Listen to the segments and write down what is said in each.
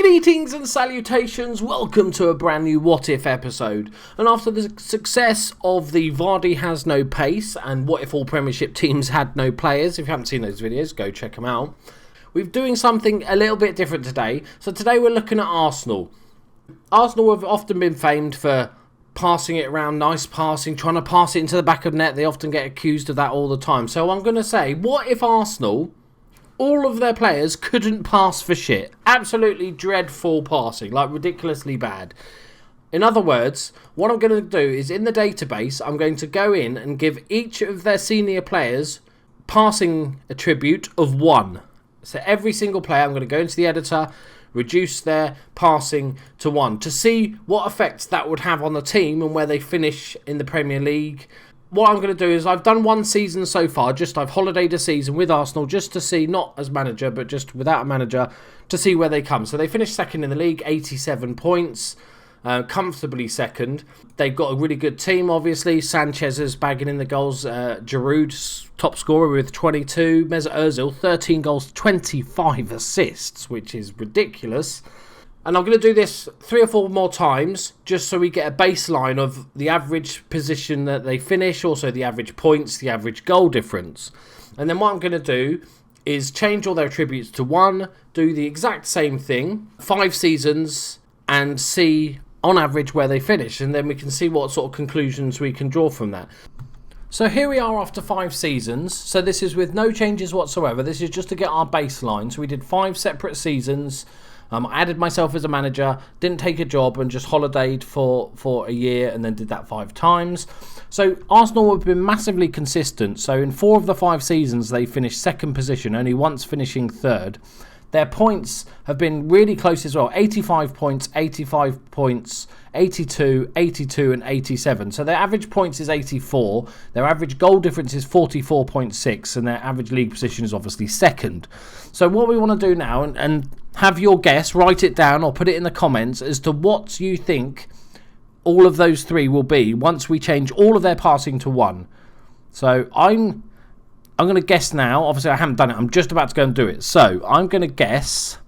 Greetings and salutations, welcome to a brand new What If episode. And after the success of the Vardy has no pace and what if all Premiership teams had no players, if you haven't seen those videos, go check them out. We're doing something a little bit different today. So today we're looking at Arsenal. Arsenal have often been famed for passing it around, nice passing, trying to pass it into the back of net. They often get accused of that all the time. So I'm going to say, what if Arsenal, all of their players couldn't pass for shit? Absolutely dreadful passing, like ridiculously bad. In other words, what I'm going to do is in the database, I'm going to go in and give each of their senior players passing attribute of 1. So every single player, I'm going to go into the editor, reduce their passing to 1 to see what effects that would have on the team and where they finish in the Premier League. What I'm going to do is I've done one season so far, I've holidayed a season with Arsenal just to see, not as manager, but just without a manager, to see where they come. So they finished second in the league, 87 points, comfortably second. They've got a really good team, obviously. Sanchez is bagging in the goals. Giroud's top scorer with 22. Mesut Ozil, 13 goals, 25 assists, which is ridiculous. And I'm going to do this 3 or 4 more times, just so we get a baseline of the average position that they finish, also the average points, the average goal difference. And then what I'm going to do is change all their attributes to 1, do the exact same thing, 5 seasons, and see on average where they finish. And then we can see what sort of conclusions we can draw from that. So here we are after 5 seasons. So this is with no changes whatsoever. This is just to get our baseline. So we did 5 separate seasons. I added myself as a manager, didn't take a job and just holidayed for a year and then did that 5 times. So Arsenal have been massively consistent. So in 4 of the 5 seasons, they finished second position, only once finishing third. Their points have been really close as well. 85 points, 85 points, 82, 82 and 87. So their average points is 84. Their average goal difference is 44.6 and their average league position is obviously second. So what we want to do now and have your guess, write it down or put it in the comments as to what you think all of those 3 will be once we change all of their passing to 1. So I'm going to guess now. Obviously, I haven't done it. I'm just about to go and do it. So I'm going to guess.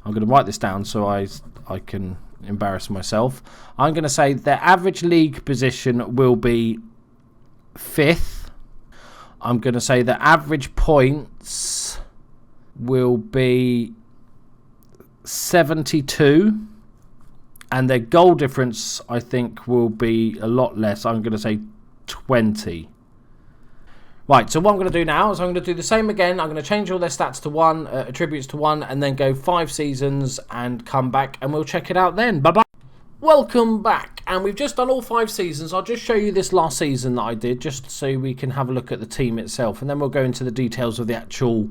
I'm going to write this down so I can embarrass myself. I'm going to say their average league position will be 5th. I'm going to say the average points will be 72. And their goal difference, I think, will be a lot less. I'm going to say 20. Right, so what I'm going to do now is I'm going to do the same again. I'm going to change all their stats to 1, attributes to 1, and then go 5 seasons and come back and we'll check it out then. Bye-bye. Welcome back. And we've just done all 5 seasons. I'll just show you this last season that I did just so we can have a look at the team itself. And then we'll go into the details of the actual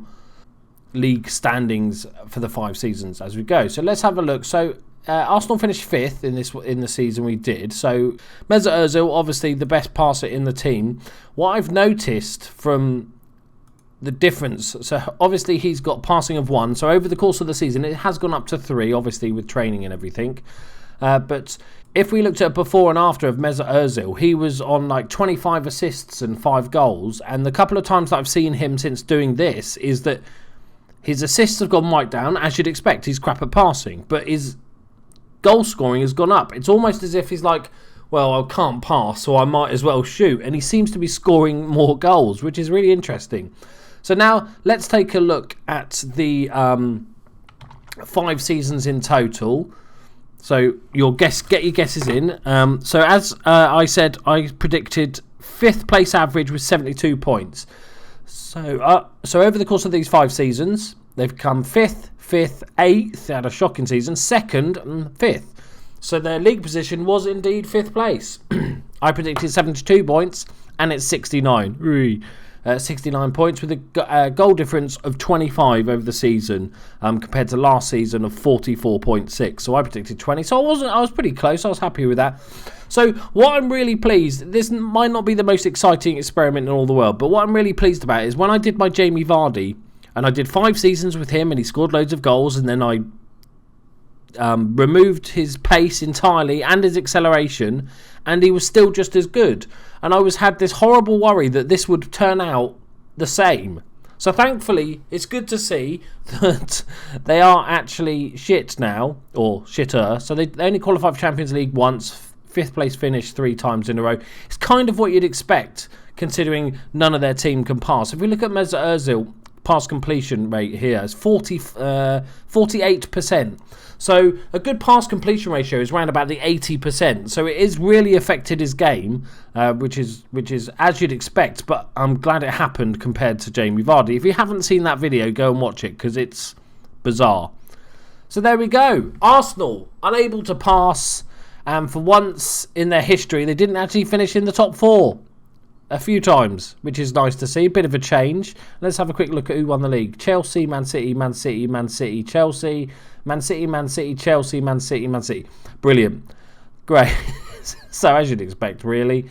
league standings for the 5 seasons as we go. So let's have a look. So Arsenal finished 5th in the season we did. So Mesut Ozil, obviously the best passer in the team. What I've noticed from the difference, so obviously he's got passing of 1. So over the course of the season, it has gone up to 3, obviously with training and everything. But if we looked at before and after of Mesut Ozil, he was on like 25 assists and 5 goals. And the couple of times that I've seen him since doing this is that his assists have gone right down, as you'd expect. He's crap at passing, but his goal scoring has gone up. It's almost as if he's like, well, I can't pass, so I might as well shoot. And he seems to be scoring more goals, which is really interesting. So now let's take a look at the 5 seasons in total. So get your guesses in. So as I said, I predicted 5th place average with 72 points. So over the course of these 5 seasons, they've come 5th, 8th, they had a shocking season, 2nd and 5th. So their league position was indeed 5th place. I predicted 72 points and it's 69. 69 points with a goal difference of 25 over the season compared to last season of 44.6. So I predicted 20. So I was pretty close. I was happy with that. So what I'm really pleased, this might not be the most exciting experiment in all the world, but what I'm really pleased about is when I did my Jamie Vardy, and I did 5 seasons with him and he scored loads of goals, and then I removed his pace entirely and his acceleration, and he was still just as good. And I had this horrible worry that this would turn out the same. So thankfully, it's good to see that they are actually shit now, or shitter. So they only qualified for Champions League once, 5th place finish 3 times in a row. It's kind of what you'd expect, considering none of their team can pass. If we look at Mesut Ozil, pass completion rate here is 48%. So a good pass completion ratio is around about the 80%. So it is really affected his game, which is as you'd expect. But I'm glad it happened compared to Jamie Vardy. If you haven't seen that video, go and watch it because it's bizarre. So there we go. Arsenal unable to pass, and for once in their history, they didn't actually finish in the top 4. A few times, which is nice to see. A bit of a change. Let's have a quick look at who won the league. Chelsea, Man City, Man City, Man City, Chelsea, Man City, Man City, Chelsea, Man City, Man City. Brilliant. Great. So as you'd expect, really.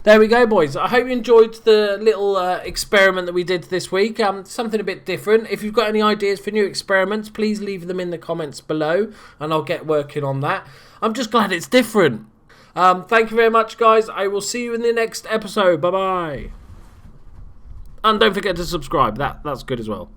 There we go, boys. I hope you enjoyed the little experiment that we did this week. Something a bit different. If you've got any ideas for new experiments, please leave them in the comments below and I'll get working on that. I'm just glad it's different. Thank you very much, guys. I will see you in the next episode. Bye-bye. And don't forget to subscribe. That's good as well.